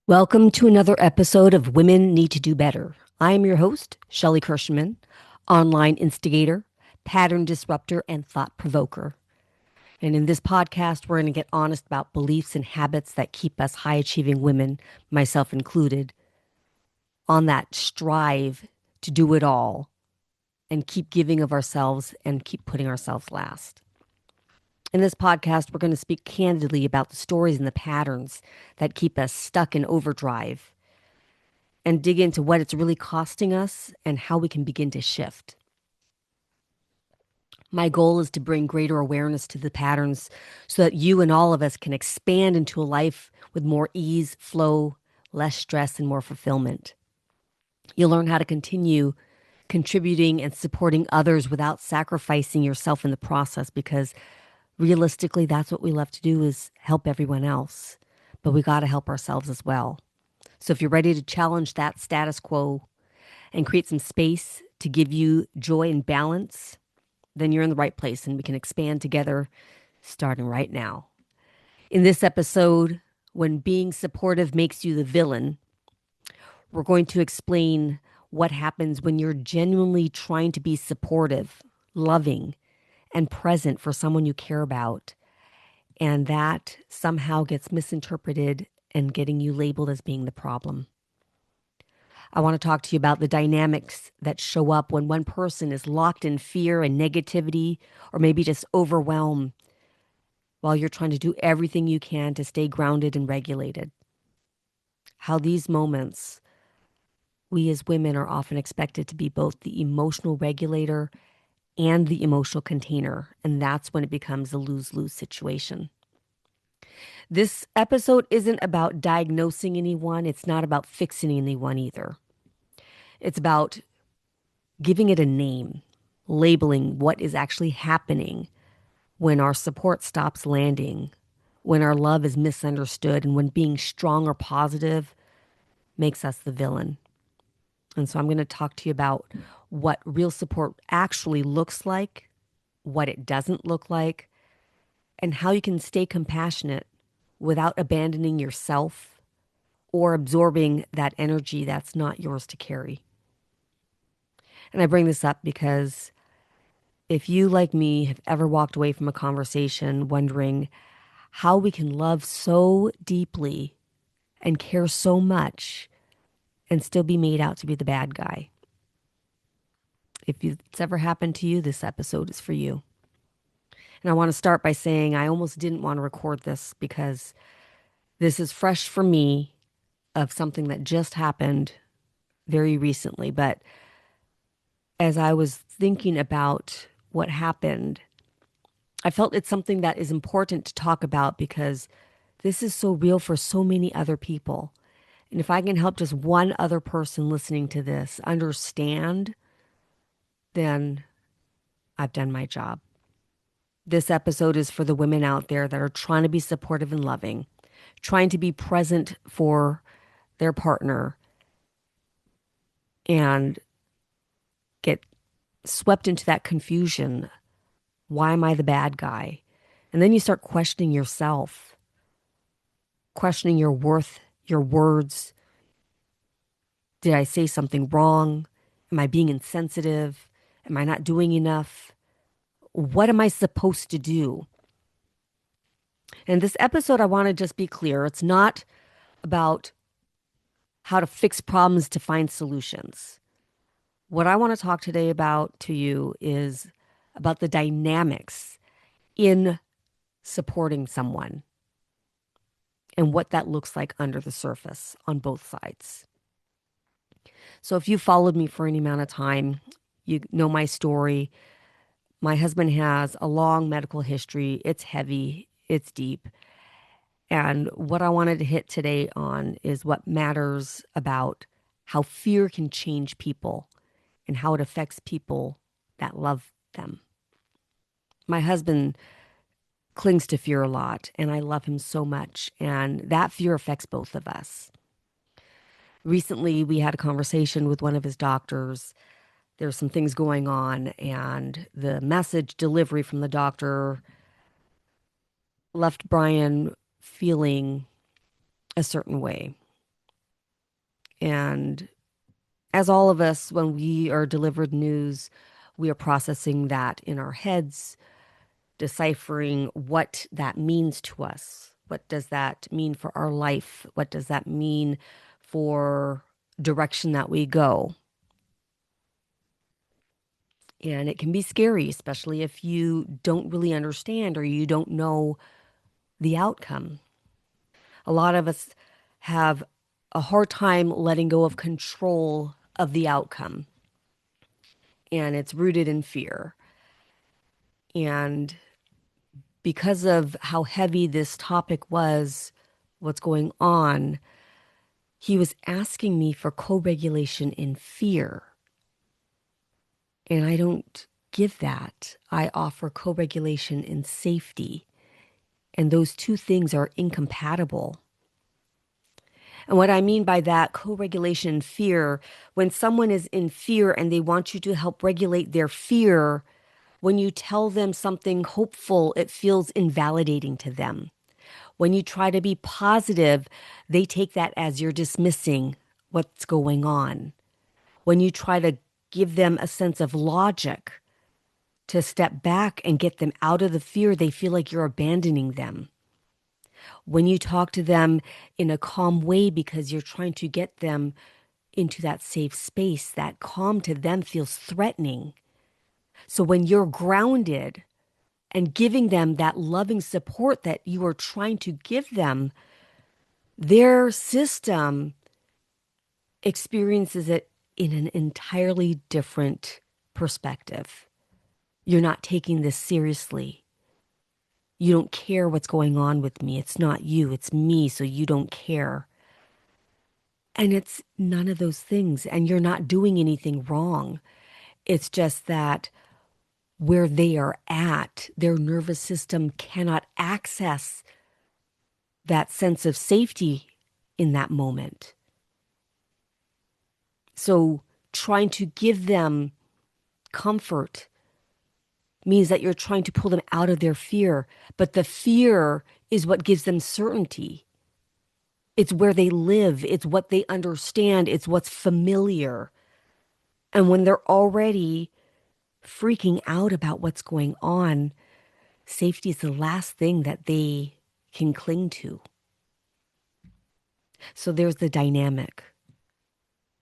Welcome to another episode of Women Need to Do Better. I am your host, Shelley Kirschman, online instigator, pattern disruptor, and thought provoker. And in this podcast, we're going to get honest about beliefs and habits that keep us high achieving women, myself included, on that strive to do it all and keep giving of ourselves and keep putting ourselves last. In this podcast, we're going to speak candidly about the stories and the patterns that keep us stuck in overdrive and dig into what it's really costing us and how we can begin to shift. My goal is to bring greater awareness to the patterns so that you and all of us can expand into a life with more ease, flow, less stress, and more fulfillment. You'll learn how to continue contributing and supporting others without sacrificing yourself in the process, because realistically, that's what we love to do, is help everyone else. But we got to help ourselves as well. So if you're ready to challenge that status quo and create some space to give you joy and balance, then you're in the right place and we can expand together starting right now. In this episode, when being supportive makes you the villain, we're going to explain what happens when you're genuinely trying to be supportive, loving, and present for someone you care about, and that somehow gets misinterpreted and getting you labeled as being the problem. I want to talk to you about the dynamics that show up when one person is locked in fear and negativity, or maybe just overwhelmed, while you're trying to do everything you can to stay grounded and regulated. How these moments, we as women are often expected to be both the emotional regulator and the emotional container, and that's when it becomes a lose-lose situation. This episode isn't about diagnosing anyone. It's not about fixing anyone either. It's about giving it a name, labeling what is actually happening when our support stops landing, when our love is misunderstood, and when being strong or positive makes us the villain. And so I'm going to talk to you about what real support actually looks like, what it doesn't look like, and how you can stay compassionate without abandoning yourself or absorbing that energy that's not yours to carry. And I bring this up because if you, like me, have ever walked away from a conversation wondering how we can love so deeply and care so much and still be made out to be the bad guy, if it's ever happened to you, this episode is for you. And I want to start by saying I almost didn't want to record this because this is fresh for me, of something that just happened very recently. But as I was thinking about what happened, I felt it's something that is important to talk about because this is so real for so many other people. And if I can help just one other person listening to this understand, then I've done my job. This episode is for the women out there that are trying to be supportive and loving, trying to be present for their partner, and get swept into that confusion. Why am I the bad guy? And then you start questioning yourself, questioning your worth, your words. Did I say something wrong? Am I being insensitive? Am I not doing enough? What am I supposed to do? And this episode, I want to just be clear. It's not about how to fix problems to find solutions. What I want to talk today about to you is about the dynamics in supporting someone and what that looks like under the surface on both sides. So if you followed me for any amount of time, you know my story. My husband has a long medical history. It's heavy, it's deep. And what I wanted to hit today on is what matters about how fear can change people and how it affects people that love them. My husband clings to fear a lot, and I love him so much. And that fear affects both of us. Recently, we had a conversation with one of his doctors. There's some things going on, and the message delivery from the doctor left Brian feeling a certain way. And as all of us, when we are delivered news, we are processing that in our heads, deciphering what that means to us. What does that mean for our life? What does that mean for direction that we go? And it can be scary, especially if you don't really understand or you don't know the outcome. A lot of us have a hard time letting go of control of the outcome, and it's rooted in fear. And because of how heavy this topic was, what's going on, he was asking me for co-regulation in fear. And I don't give that. I offer co-regulation in safety. And those two things are incompatible. And what I mean by that, co-regulation and fear, when someone is in fear and they want you to help regulate their fear, when you tell them something hopeful, it feels invalidating to them. When you try to be positive, they take that as you're dismissing what's going on. When you try to give them a sense of logic to step back and get them out of the fear, they feel like you're abandoning them. When you talk to them in a calm way because you're trying to get them into that safe space, that calm to them feels threatening. So when you're grounded and giving them that loving support that you are trying to give them, their system experiences it in an entirely different perspective. You're not taking this seriously. You don't care what's going on with me. It's not you, it's me, so you don't care. And it's none of those things. And you're not doing anything wrong. It's just that where they are at, their nervous system cannot access that sense of safety in that moment. So trying to give them comfort means that you're trying to pull them out of their fear. But the fear is what gives them certainty. It's where they live. It's what they understand. It's what's familiar. And when they're already freaking out about what's going on, safety is the last thing that they can cling to. So there's the dynamic,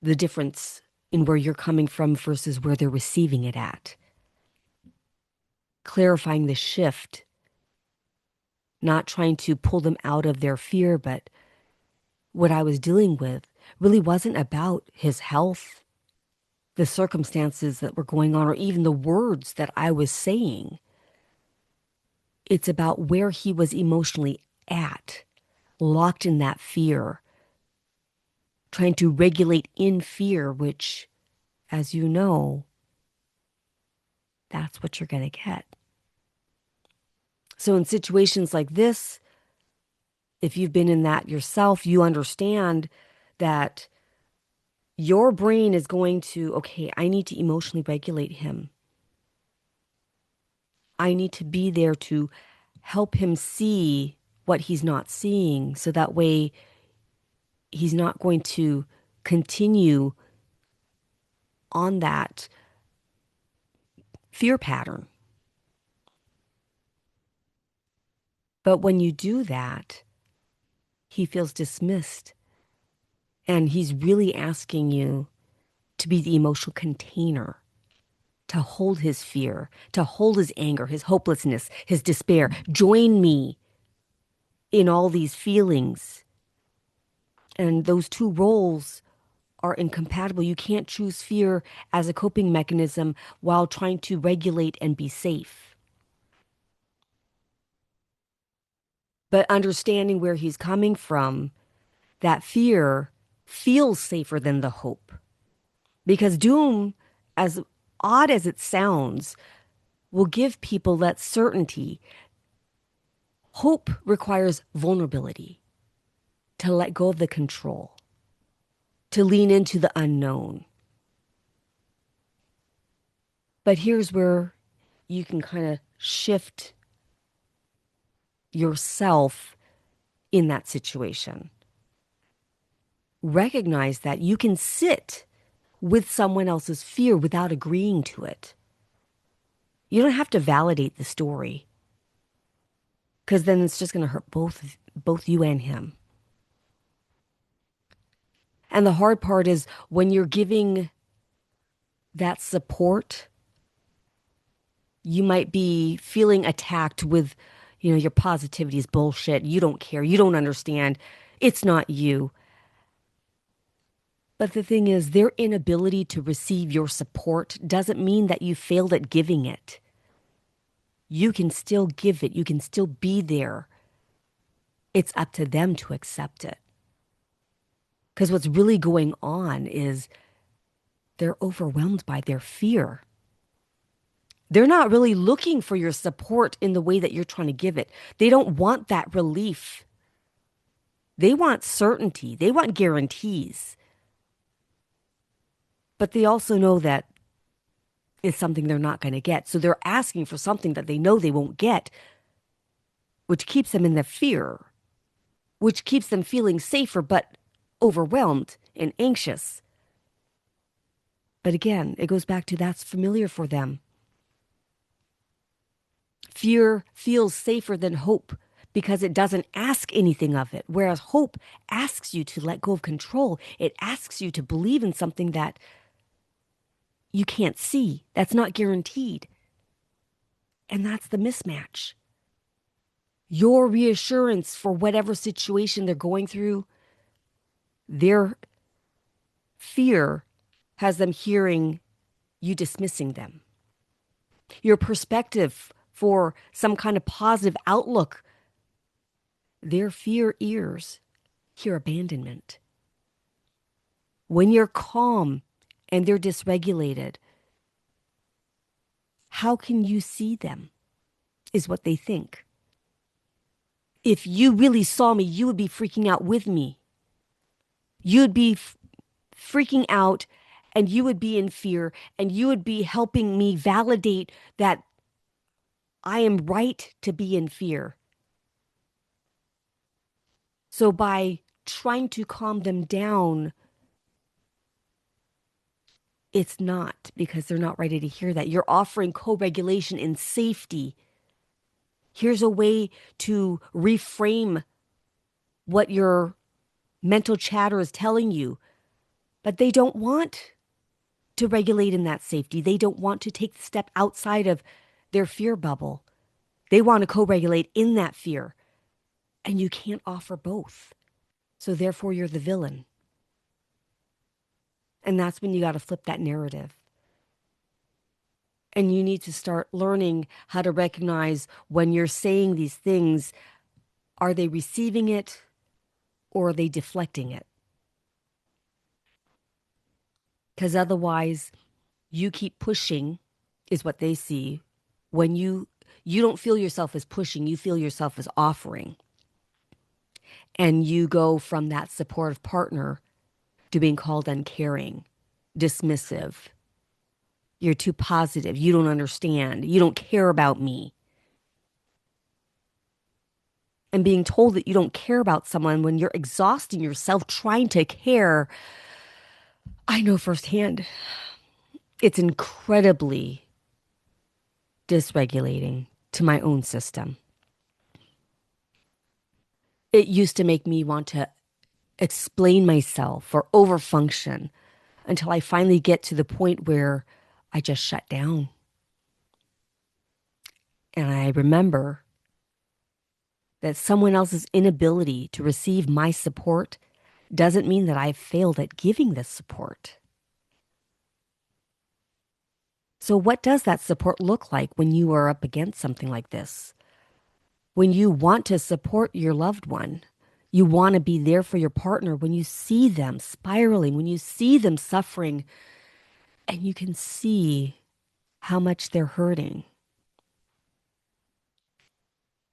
the difference in where you're coming from versus where they're receiving it at. Clarifying the shift, not trying to pull them out of their fear, but what I was dealing with really wasn't about his health, the circumstances that were going on, or even the words that I was saying. It's about where he was emotionally at, locked in that fear, trying to regulate in fear, which, as you know, that's what you're going to get. So in situations like this, if you've been in that yourself, you understand that your brain is going to, okay, I need to emotionally regulate him. I need to be there to help him see what he's not seeing, so that way he's not going to continue on that fear pattern. But when you do that, he feels dismissed, and he's really asking you to be the emotional container, to hold his fear, to hold his anger, his hopelessness, his despair. Join me in all these feelings. And those two roles are incompatible. You can't choose fear as a coping mechanism while trying to regulate and be safe. But understanding where he's coming from, that fear feels safer than the hope. Because doom, as odd as it sounds, will give people that certainty. Hope requires vulnerability, to let go of the control, to lean into the unknown. But here's where you can kind of shift yourself in that situation. recognize that you can sit with someone else's fear without agreeing to it. You don't have to validate the story because then it's just going to hurt both you and him. And the hard part is when you're giving that support, you might be feeling attacked with, your positivity is bullshit. You don't care. You don't understand. It's not you. But the thing is, their inability to receive your support doesn't mean that you failed at giving it. You can still give it. You can still be there. It's up to them to accept it. Because what's really going on is they're overwhelmed by their fear. They're not really looking for your support in the way that you're trying to give it. They don't want that relief. They want certainty. They want guarantees. But they also know that it's something they're not going to get. So they're asking for something that they know they won't get, which keeps them in the fear, which keeps them feeling safer but overwhelmed and anxious. But again, it goes back to that's familiar for them. Fear feels safer than hope because it doesn't ask anything of it, whereas hope asks you to let go of control. It asks you to believe in something that you can't see, that's not guaranteed. And that's the mismatch. Your reassurance for whatever situation they're going through, their fear has them hearing you dismissing them. Your perspective for some kind of positive outlook, their fear ears hear abandonment. When you're calm and they're dysregulated, how can you see them, is what they think. If you really saw me, you would be freaking out with me. You'd be freaking out and you would be in fear and you would be helping me validate that I am right to be in fear. So by trying to calm them down, it's not because they're not ready to hear that. You're offering co-regulation in safety. Here's a way to reframe what your mental chatter is telling you. But they don't want to regulate in that safety. They don't want to take the step outside of their fear bubble. They want to co-regulate in that fear. And you can't offer both. So therefore, you're the villain. And that's when you got to flip that narrative. And you need to start learning how to recognize when you're saying these things, are they receiving it or are they deflecting it? Because otherwise, you keep pushing is what they see. When you don't feel yourself as pushing, you feel yourself as offering. And you go from that supportive partner to being called uncaring, dismissive. You're too positive. You don't understand. You don't care about me. And being told that you don't care about someone when you're exhausting yourself trying to care, I know firsthand, it's incredibly dysregulating to my own system. It used to make me want to explain myself or overfunction until I finally get to the point where I just shut down. And I remember that someone else's inability to receive my support doesn't mean that I've failed at giving this support. So what does that support look like when you are up against something like this? When you want to support your loved one, you want to be there for your partner when you see them spiraling, when you see them suffering, and you can see how much they're hurting.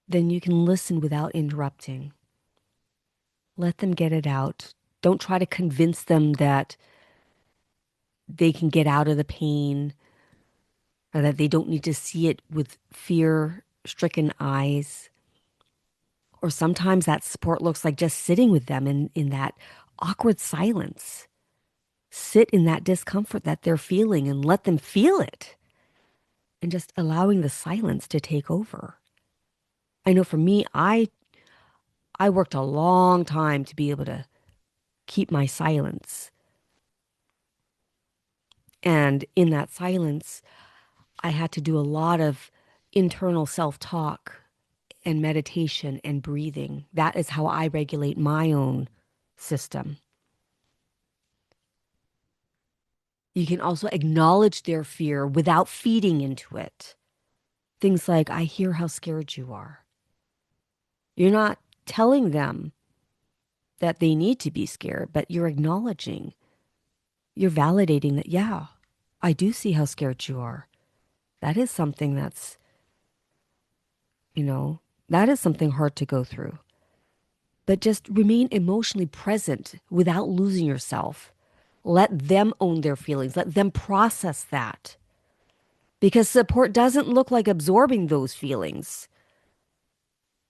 Then you can listen without interrupting. Let them get it out. Don't try to convince them that they can get out of the pain or that they don't need to see it with fear-stricken eyes. Or sometimes that support looks like just sitting with them in that awkward silence. Sit in that discomfort that they're feeling and let them feel it, and just allowing the silence to take over. I know for me, I worked a long time to be able to keep my silence. And in that silence, I had to do a lot of internal self-talk and meditation and breathing. That is how I regulate my own system. You can also acknowledge their fear without feeding into it. Things like, I hear how scared you are. You're not telling them that they need to be scared, but you're acknowledging, you're validating that, yeah, I do see how scared you are. That is something that's, you know, that is something hard to go through. But just remain emotionally present without losing yourself. Let them own their feelings. Let them process that. Because support doesn't look like absorbing those feelings.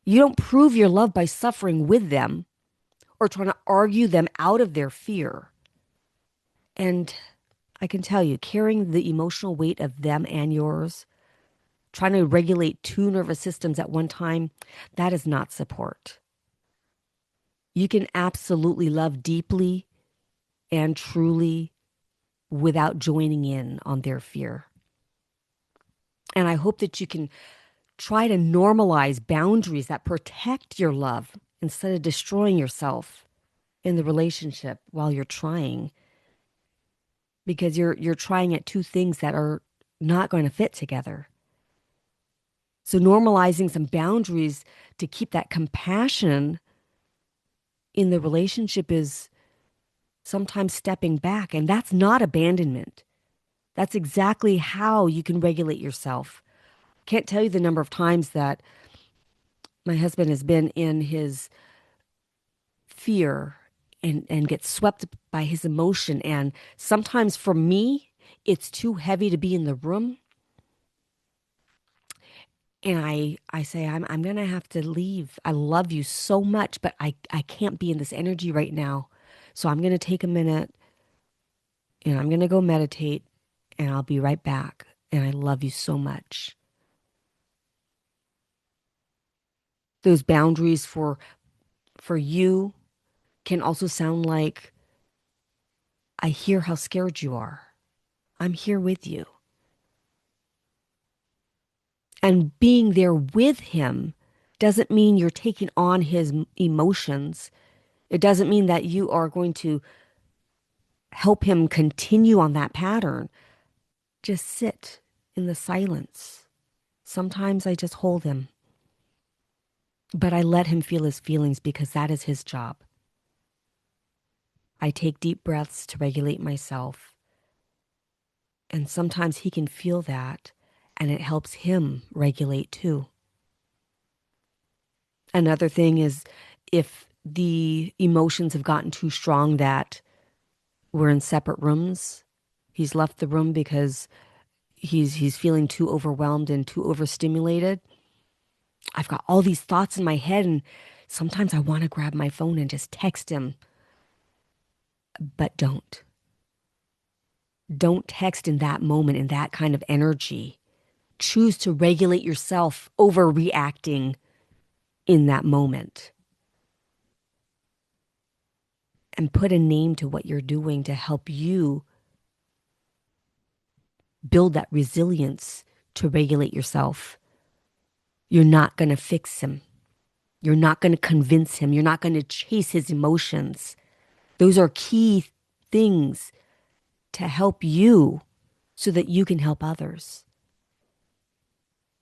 You don't prove your love by suffering with them or trying to argue them out of their fear. And I can tell you, carrying the emotional weight of them and yours, trying to regulate two nervous systems at one time, that is not support. You can absolutely love deeply and truly without joining in on their fear. And I hope that you can try to normalize boundaries that protect your love instead of destroying yourself in the relationship while you're trying, because you're trying at two things that are not going to fit together. So normalizing some boundaries to keep that compassion in the relationship is sometimes stepping back, and that's not abandonment. That's exactly how you can regulate yourself. Can't tell you the number of times that my husband has been in his fear and gets swept by his emotion. And sometimes for me, it's too heavy to be in the room. And I say, I'm going to have to leave. I love you so much, but I can't be in this energy right now. So I'm going to take a minute and I'm going to go meditate and I'll be right back. And I love you so much. Those boundaries for you can also sound like, I hear how scared you are. I'm here with you. And being there with him doesn't mean you're taking on his emotions. It doesn't mean that you are going to help him continue on that pattern. Just sit in the silence. Sometimes I just hold him, but I let him feel his feelings because that is his job. I take deep breaths to regulate myself. And sometimes he can feel that, and it helps him regulate too. Another thing is if the emotions have gotten too strong that we're in separate rooms, he's left the room because he's feeling too overwhelmed and too overstimulated. I've got all these thoughts in my head, and sometimes I want to grab my phone and just text him, but don't. Don't text in that moment, in that kind of energy. Choose to regulate yourself overreacting in that moment. And put a name to what you're doing to help you build that resilience to regulate yourself. You're not going to fix him. You're not going to convince him. You're not going to chase his emotions. Those are key things to help you so that you can help others.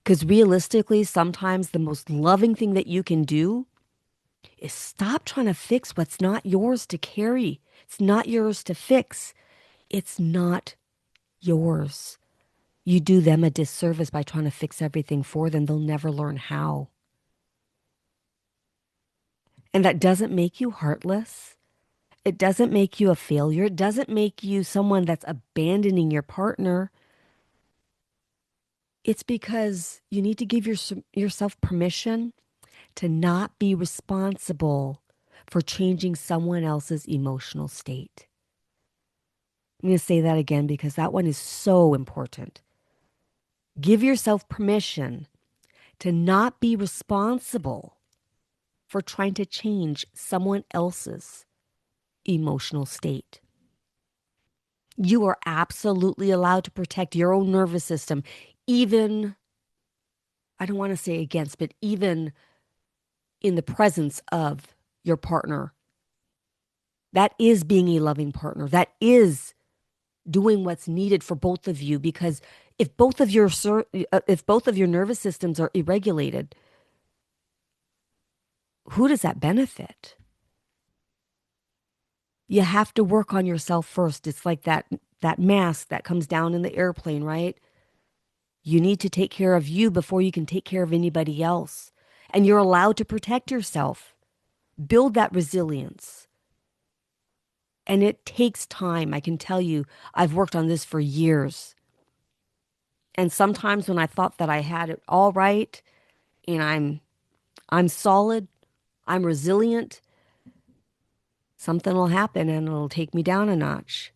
Because realistically, sometimes the most loving thing that you can do is stop trying to fix what's not yours to carry. It's not yours to fix. It's not yours. You do them a disservice by trying to fix everything for them. They'll never learn how. And that doesn't make you heartless. It doesn't make you a failure. It doesn't make you someone that's abandoning your partner. It's because you need to give yourself permission to not be responsible for changing someone else's emotional state. I'm going to say that again because that one is so important. Give yourself permission to not be responsible for trying to change someone else's emotional state. You are absolutely allowed to protect your own nervous system, even, I don't want to say against, but even in the presence of your partner. That is being a loving partner. That is doing what's needed for both of you, because if both of your nervous systems are irregulated, who does that benefit? You have to work on yourself first. It's like that mask that comes down in the airplane, right? You need to take care of you before you can take care of anybody else. And you're allowed to protect yourself. Build that resilience. And it takes time. I can tell you, I've worked on this for years. And sometimes when I thought that I had it all right and I'm solid, I'm resilient, something will happen and it'll take me down a notch.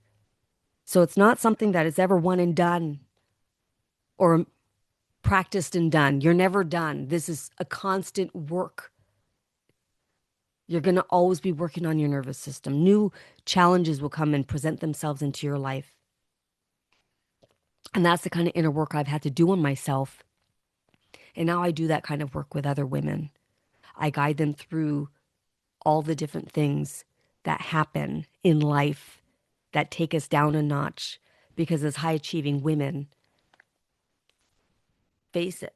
So it's not something that is ever one and done or practiced and done. You're never done. This is a constant work. You're going to always be working on your nervous system. New challenges will come and present themselves into your life. And that's the kind of inner work I've had to do on myself. And now I do that kind of work with other women. I guide them through all the different things that happen in life that take us down a notch. Because as high achieving women, face it,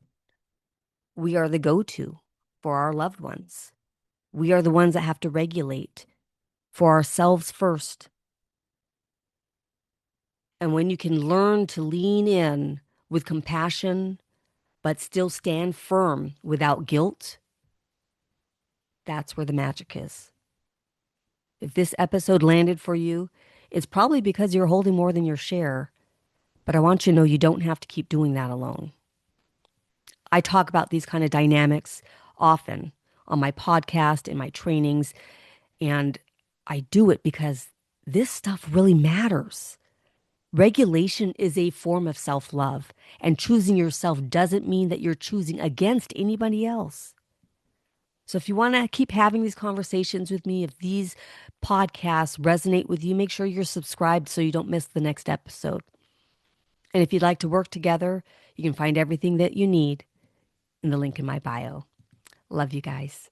we are the go-to for our loved ones. We are the ones that have to regulate for ourselves first. And when you can learn to lean in with compassion, but still stand firm without guilt, that's where the magic is. If this episode landed for you, it's probably because you're holding more than your share. But I want you to know you don't have to keep doing that alone. I talk about these kind of dynamics often on my podcast, in my trainings, and I do it because this stuff really matters. Regulation is a form of self-love, and choosing yourself doesn't mean that you're choosing against anybody else. So if you want to keep having these conversations with me, if these podcasts resonate with you, make sure you're subscribed so you don't miss the next episode. And if you'd like to work together, you can find everything that you need in the link in my bio. Love you guys.